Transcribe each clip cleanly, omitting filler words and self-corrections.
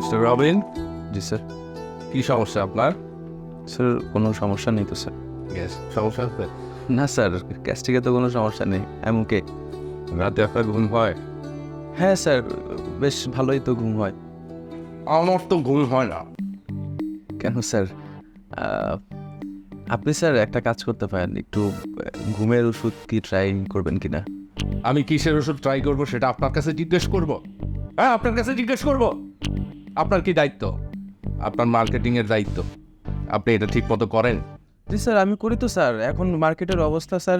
Mister Robin, জি sir. কি সমস্যা আপনার? স্যার কোনো সমস্যা নেই তো স্যার? গ্যাস সমস্যা আছে? না স্যার, গ্যাস্ট্রিকে তো কোনো সমস্যা নেই। এমনকি রাতে আপনার ঘুম হয়? হ্যাঁ স্যার, বেশ ভালোই তো ঘুম হয়। আমার তো ঘুম হয় না। কেন স্যার? আপনি স্যার একটা কাজ করতে পারেন, একটু ঘুমের ওষুধ কি ট্রাই করবেন কিনা? আমি কিসের ওষুধ ট্রাই করব সেটা আপনার কাছে জিজ্ঞেস করব? হ্যাঁ, আপনার কাছে জিজ্ঞেস করব? আপনার কি দায়িত্ব? আপনার মার্কেটিংয়ের দায়িত্ব। আপনি এটা ঠিক মতো করেন? জি স্যার, আমি করি তো স্যার। এখন মার্কেটের অবস্থা স্যার,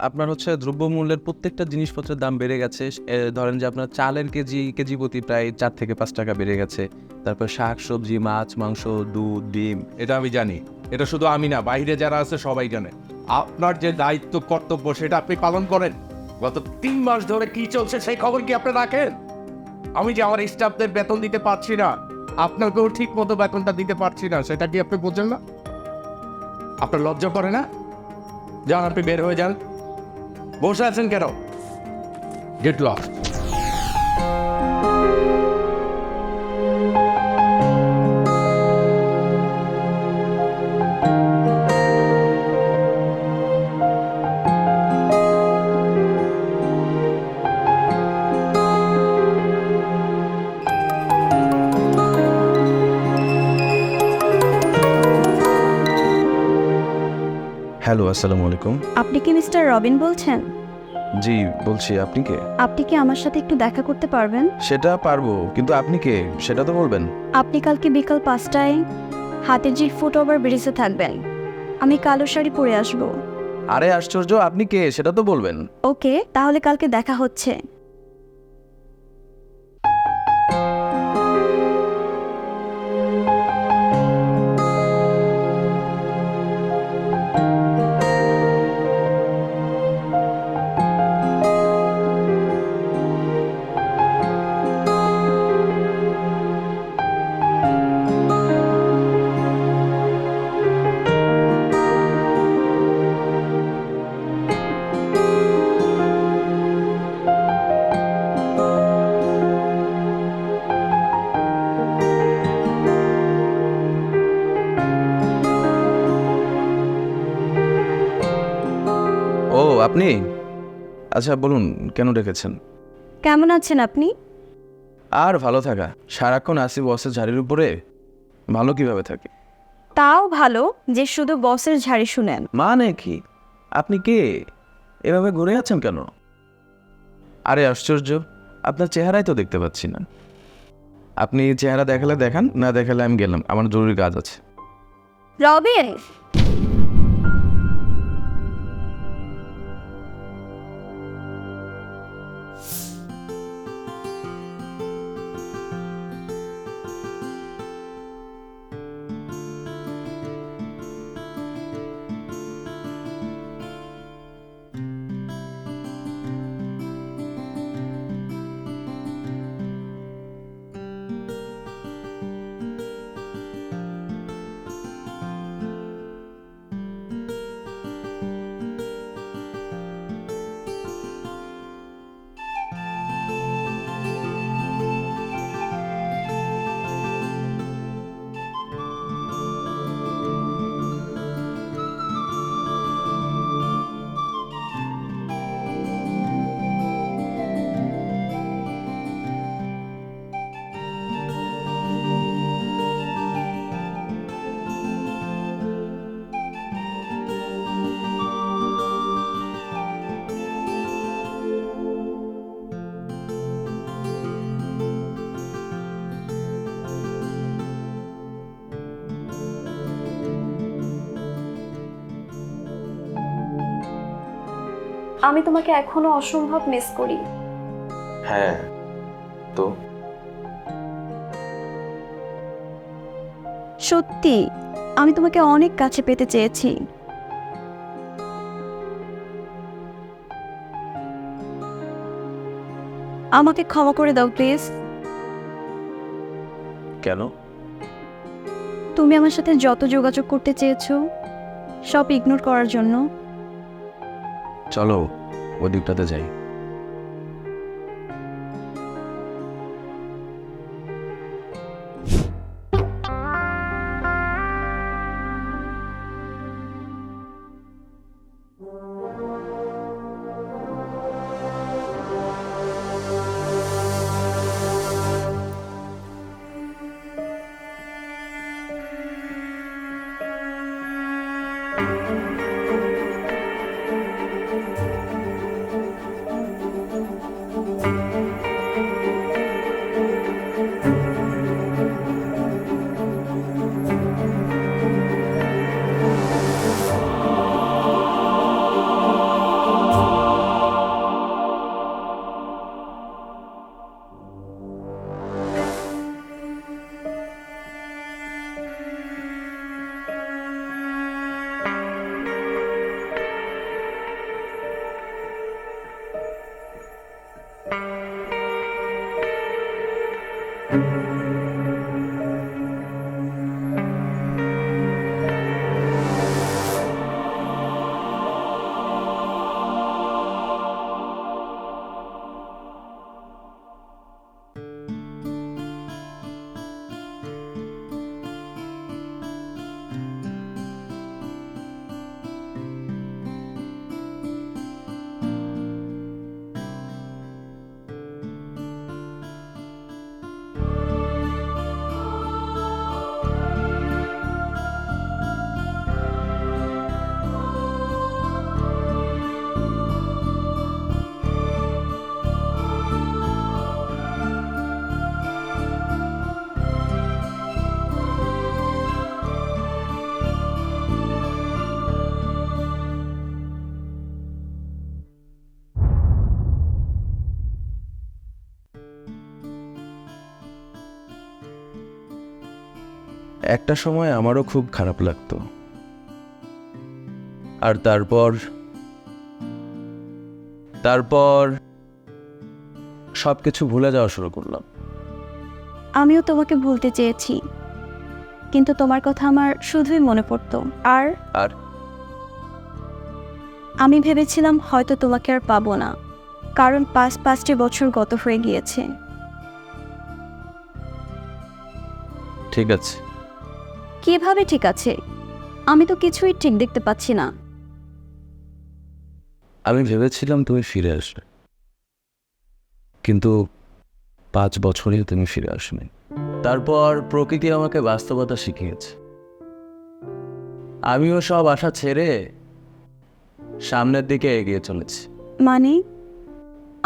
আপনার হচ্ছে দ্রব্যমূল্যের প্রত্যেকটা জিনিসপত্রের দাম বেড়ে গেছে। ধরেন যে আপনার চালের কেজি প্রতি প্রায় 4 থেকে 5 টাকা বেড়ে গেছে। তারপর শাক সবজি, মাছ মাংস, দুধ ডিম। এটা আমি জানি। এটা শুধু আমি না, বাইরে যারা আছে সবাই জানে। আপনার যে দায়িত্ব কর্তব্য সেটা আপনি পালন করেন। গত 3 মাস ধরে কি চলছে সেই খবর কি আপনি রাখেন? আমি যে আমার স্টাফদের বেতন দিতে পারছি না, আপনাকেও ঠিক মতো বেতনটা দিতে পারছি না, সেটা কি আপনি বোঝেন না? আপনার লজ্জা করে না? যান, আপনি বের হয়ে যান। বসে আছেন কেন? Get lost. হ্যালো, আসসালামু আলাইকুম। আপনি কি মিস্টার রবিন বলছেন? জি বলছি, আপনি কে? আপনি কি আমার সাথে একটু দেখা করতে পারবেন? সেটা পারবো, কিন্তু আপনি কে সেটা তো বলবেন। আপনি কালকে বিকাল 5টায় হাতিরঝিল ফুটওভার ব্রিজে থাকবেন। আমি কালো শাড়ি পরে আসব। আরে আশ্চর্য, আপনি কে সেটা তো বলবেন। ওকে, তাহলে কালকে দেখা হচ্ছে। ও আপনি? আচ্ছা বলুন, কেন ডেকেছেন? কেমন আছেন আপনি? আর ভালো থাকা, সারাক্ষণ আসি বসের ঝাড়ির উপরে। ভালো কিভাবে থাকে? তাও ভালো যে শুধু বসের ঝাড়ি শুনেন। মানে কি? আপনি কে? এভাবে ঘুরে আছেন কেন? আরে আশ্চর্য, আপনার চেহারাই তো দেখতে পাচ্ছি না। আপনি চেহারা দেখালে দেখান, না দেখালে আমি গেলাম, আমার জরুরি কাজ আছে। রবিন, আমি তোমাকে এখনো অসম্ভব মিস করি। হ্যাঁ তো সত্যি, আমি তোমাকে অনেক কাছে পেতে চেয়েছি। আমাকে ক্ষমা করে দাও প্লিজ। কেন? তুমি আমার সাথে যত যোগাযোগ করতে চেয়েছো সব ইগনোর করার জন্য। চলো ওই দিকটাতে যাই। একটা সময় আমারও খুব খারাপ লাগতো, আর তারপর তারপর সবকিছু ভুলে যাওয়া শুরু করলাম। আমিও তোমাকে ভুলতে চেয়েছি, কিন্তু তোমার কথা আমার শুধুই মনে পড়তো। আর আর আমি ভেবেছিলাম হয়তো তোমাকে আর পাবো না, কারণ 5টি বছর গত হয়ে গিয়েছে। ঠিক আছে, কিভাবে ঠিক আছে? আমি তো কিছুই ঠিক দেখতে পাচ্ছি না। আমি ভেবেছিলাম তুমি ফিরে আসবে, কিন্তু 5 বছরই তুমি ফিরে আসবে। তারপর প্রকৃতি আমাকে বাস্তবতা শিখিয়েছে। আমিও সব আশা ছেড়ে সামনের দিকে এগিয়ে চলেছি। মানে,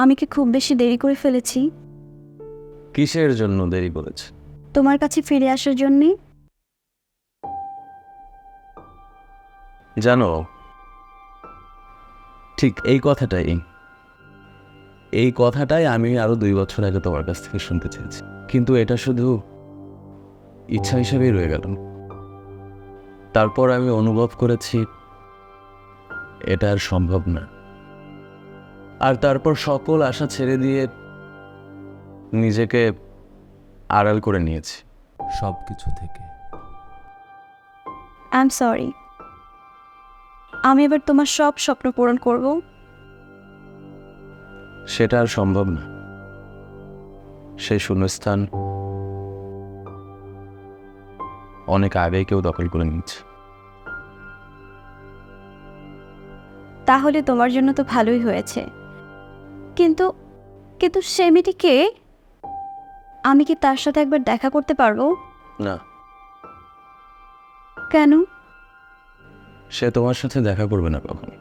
আমি কি খুব বেশি দেরি করে ফেলেছি? কিসের জন্য দেরি করেছে? তোমার কাছে ফিরে আসার জন্যে। জানো, ঠিক এই কথাটাই আমি আরো 2 বছর আগে তোমার কাছ থেকে শুনতে চেয়েছি, কিন্তু এটা শুধু ইচ্ছা হিসেবেই রয়ে গেল। তারপর আমি অনুভব করেছি এটা আর সম্ভব না, আর তারপর সকল আশা ছেড়ে দিয়ে নিজেকে আড়াল করে নিয়েছি সব কিছু থেকে। I am sorry. আমি এবার তোমার সব স্বপ্ন পূরণ করব। সেটা আর সম্ভব না। সেই শূন্যস্থান অনেক আগেই কেউ দখল করে নিচ্ছে। তাহলে তোমার জন্য তো ভালোই হয়েছে, কিন্তু কিন্তু সে মেয়েটি কে? আমি কি তার সাথে একবার দেখা করতে পারবো? না, কেন? সে তোমার সাথে দেখা করবে না কখনো।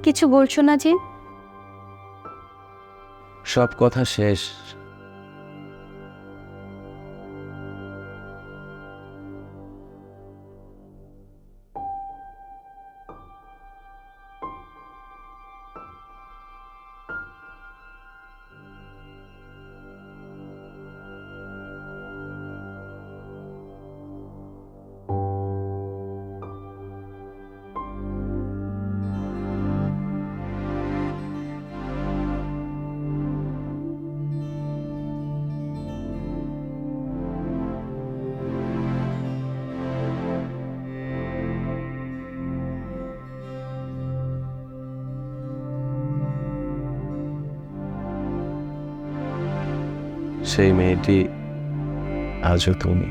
কিছু বলছো না যে? সব কথা শেষ। সেই মেয়েটি আজও তুমি।